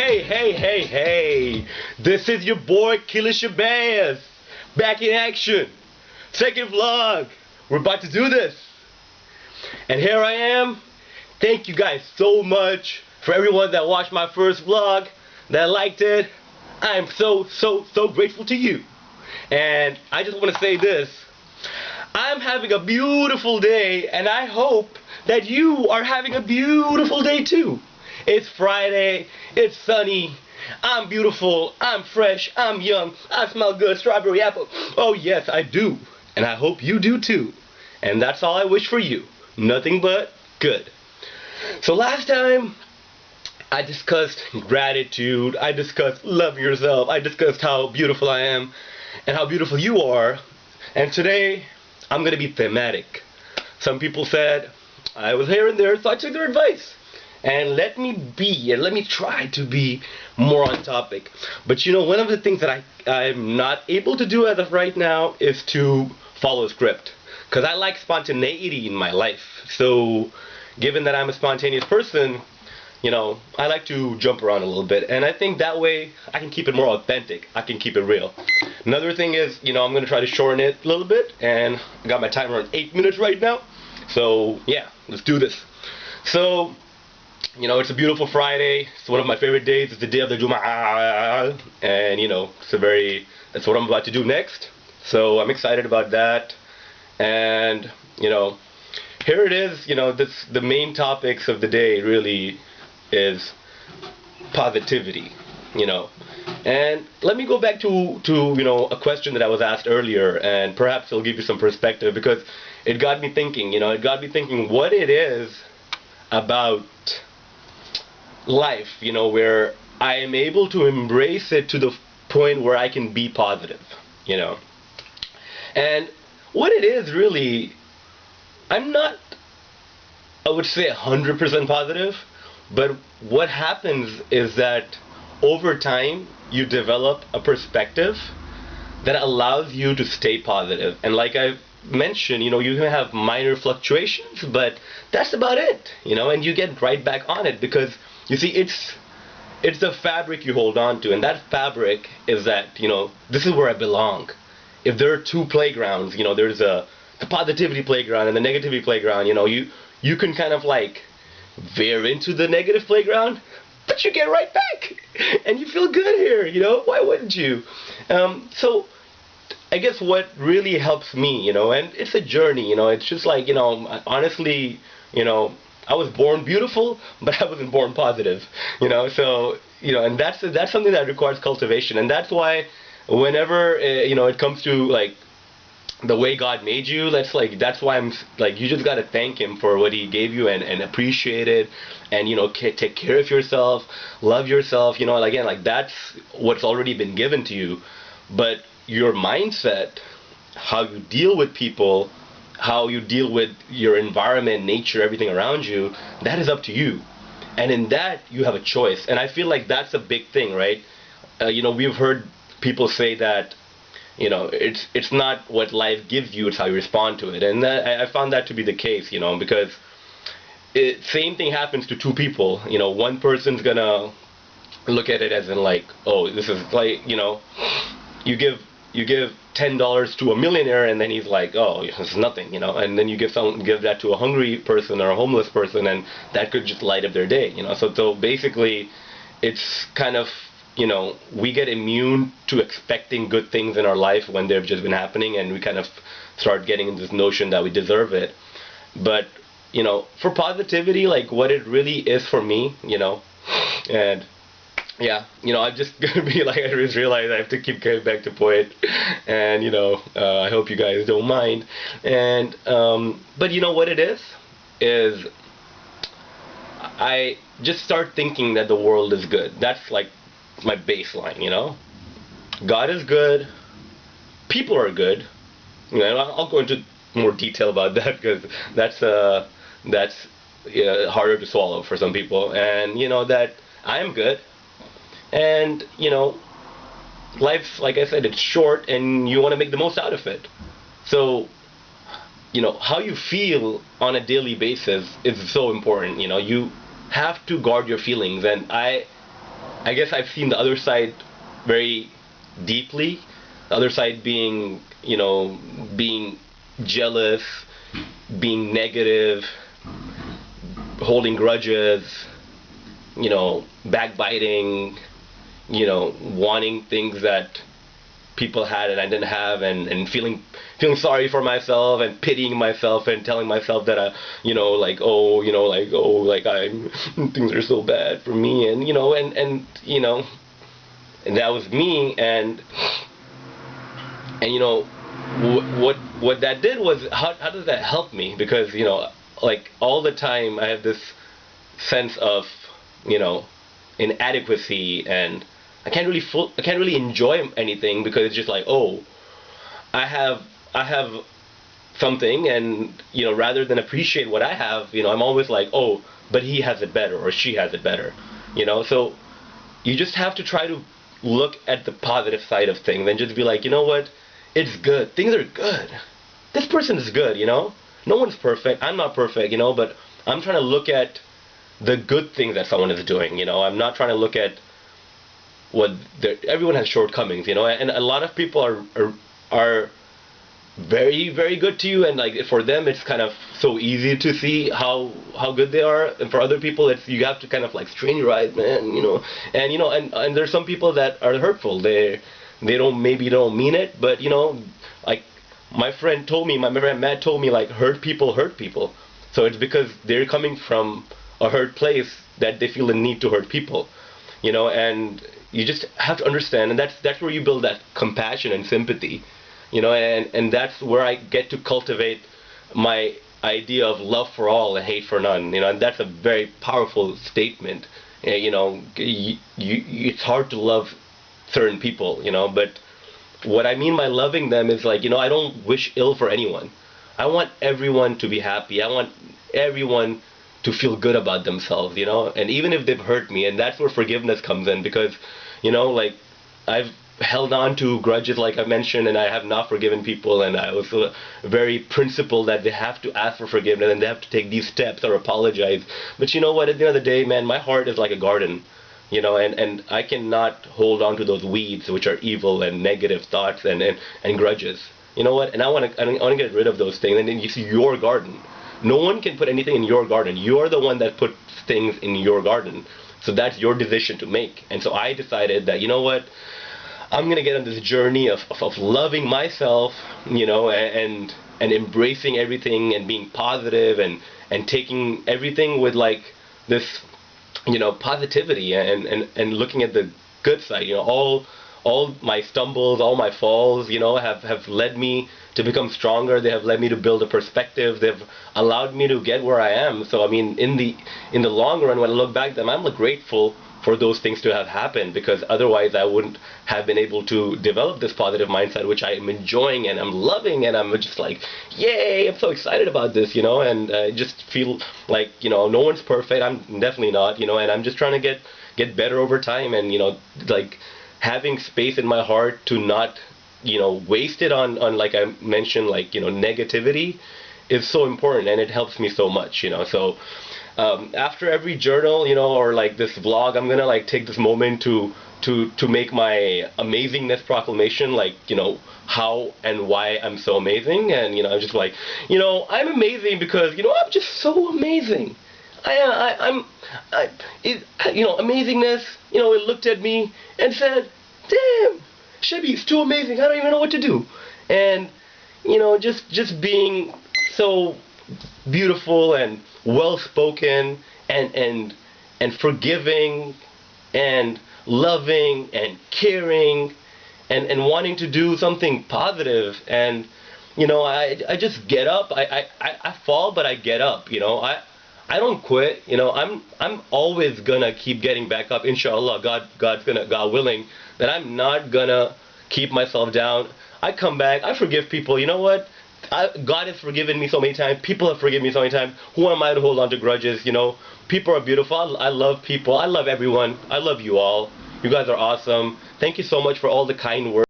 Hey. This is your boy Killer Shabazz. Back in action. Second vlog. We're about to do this. And here I am. Thank you guys so much for everyone that watched my first vlog, that liked it. I am so grateful to you. And I just want to say this. I'm having a beautiful day, and I hope that you are having a beautiful day too. It's Friday, it's sunny, I'm beautiful, I'm fresh, I'm young, I smell good, strawberry apple. Oh yes, I do. And I hope you do too. And that's all I wish for you. Nothing but good. So last time, I discussed gratitude, I discussed love yourself, I discussed how beautiful I am and how beautiful you are. And today, I'm going to be thematic. Some people said I was here and there, so I took their advice. And let me try to be more on topic. But you know, one of the things that I'm not able to do as of right now is to follow a script. Because I like spontaneity in my life. So, given that I'm a spontaneous person, you know, I like to jump around a little bit. And I think that way I can keep it more authentic. I can keep it real. Another thing is, you know, I'm going to try to shorten it a little bit. And I got my timer on 8 minutes right now. So, yeah, let's do this. So, you know, it's a beautiful Friday. It's one of my favorite days. It's the day of the Jum'ah. And, you know, that's what I'm about to do next. So, I'm excited about that. And, you know, here it is. You know, the main topics of the day really is positivity, you know. And let me go back to you know, a question that I was asked earlier, and perhaps it'll give you some perspective, because it got me thinking, you know, what it is about life, you know, where I am able to embrace it to the point where I can be positive, you know. And what it is really, I'm not, I would say 100% positive, but what happens is that over time you develop a perspective that allows you to stay positive. And like I mentioned, you know, you can have minor fluctuations, but that's about it, you know, and you get right back on it, because you see, it's the fabric you hold on to, and that fabric is that, you know, this is where I belong. If there are two playgrounds, you know, there's the positivity playground and the negativity playground, you know, you can kind of like veer into the negative playground, but you get right back and you feel good here, you know. Why wouldn't you? So I guess what really helps me, you know, and it's a journey, you know, it's just like, you know, honestly, you know, I was born beautiful, but I wasn't born positive, you know. So, you know, and that's something that requires cultivation. And that's why whenever you know, it comes to like the way God made you, that's why I'm like, you just got to thank him for what he gave you, and appreciate it, and, you know, take care of yourself, love yourself, you know. And again, like, that's what's already been given to you. But your mindset, how you deal with people, how you deal with your environment, nature, everything around you, that is up to you. And in that, you have a choice. And I feel like that's a big thing, right? You know, we've heard people say that, you know, it's not what life gives you, it's how you respond to it. And I found that to be the case, you know, because same thing happens to two people. You know, one person's gonna look at it as in like, oh, this is like, you know, you give $10 to a millionaire, and then he's like, oh, it's nothing, you know. And then you give that to a hungry person or a homeless person, and that could just light up their day, you know. So basically, it's kind of, you know, we get immune to expecting good things in our life when they've just been happening, and we kind of start getting in this notion that we deserve it. But, you know, for positivity, like what it really is for me, you know, and yeah, you know, I'm just gonna be like, I just realized I have to keep going back to point, and, you know, I hope you guys don't mind. And but you know what it is I just start thinking that the world is good. That's like my baseline, you know. God is good, people are good, you know. I'll go into more detail about that, because that's harder to swallow for some people. And, you know, that I am good, and, you know, life, like I said, it's short, and you want to make the most out of it. So, you know, how you feel on a daily basis is so important. You know, you have to guard your feelings, and I guess I've seen the other side very deeply. The other side being, being jealous, being negative, holding grudges, backbiting, wanting things that people had and I didn't have, and feeling sorry for myself and pitying myself and telling myself that I'm things are so bad for me, and that was me, and what that did was, how does that help me? Because like all the time I have this sense of inadequacy, and I can't really enjoy anything, because it's just like, oh, I have something, and rather than appreciate what I have, I'm always like, oh, but he has it better or she has it better, so you just have to try to look at the positive side of things and just be like, you know what, it's good, things are good, this person is good, no one's perfect, I'm not perfect, but I'm trying to look at the good things that someone is doing, I'm not trying to look at what everyone has shortcomings, and a lot of people are very, very good to you, and like for them it's kind of so easy to see how good they are, and for other people it's, you have to kind of like strain your eyes, man, and there's some people that are hurtful, they maybe don't mean it, but like my friend Matt told me, like, hurt people, so it's because they're coming from a hurt place that they feel the need to hurt people, and you just have to understand, and that's where you build that compassion and sympathy, and that's where I get to cultivate my idea of love for all and hate for none, and that's a very powerful statement. It's hard to love certain people, but what I mean by loving them is like, I don't wish ill for anyone. I want everyone to be happy. I want everyone to feel good about themselves, and even if they've hurt me, and that's where forgiveness comes in, because, like, I've held on to grudges, like I mentioned, and I have not forgiven people, and I was very principled that they have to ask for forgiveness and they have to take these steps or apologize. But you know what, at the end of the day, man, my heart is like a garden, and I cannot hold on to those weeds which are evil and negative thoughts and grudges. You know what? And I want to get rid of those things. And then you see your garden. No one can put anything in your garden. You're the one that puts things in your garden. So that's your decision to make. And so I decided that, you know what? I'm going to get on this journey of loving myself, and embracing everything and being positive, and taking everything with like this, positivity, and looking at the good side. All my stumbles, all my falls, have led me to become stronger. They have led me to build a perspective. They've allowed me to get where I am. So I mean, in the long run, when I look back, then I'm grateful for those things to have happened, because otherwise I wouldn't have been able to develop this positive mindset, which I am enjoying and I'm loving, and I'm just like, yay, I'm so excited about this, and I just feel like, no one's perfect. I'm definitely not, and I'm just trying to get better over time, and like having space in my heart to not waste it on like I mentioned, like negativity is so important, and it helps me so much, so after every journal, or like this vlog, I'm gonna like take this moment to make my amazingness proclamation, like how and why I'm so amazing, and I'm just like, I'm amazing because I'm just so amazing. Amazingness, it looked at me and said, damn, Shibby's too amazing, I don't even know what to do. And just being so beautiful and well spoken, and forgiving and loving and caring, and wanting to do something positive, and I just get up. I fall, but I get up. I don't quit. I'm always gonna keep getting back up. Inshallah, God willing, that I'm not gonna keep myself down. I come back. I forgive people. You know what? God has forgiven me so many times. People have forgiven me so many times. Who am I to hold on to grudges? People are beautiful. I love people. I love everyone. I love you all. You guys are awesome. Thank you so much for all the kind words.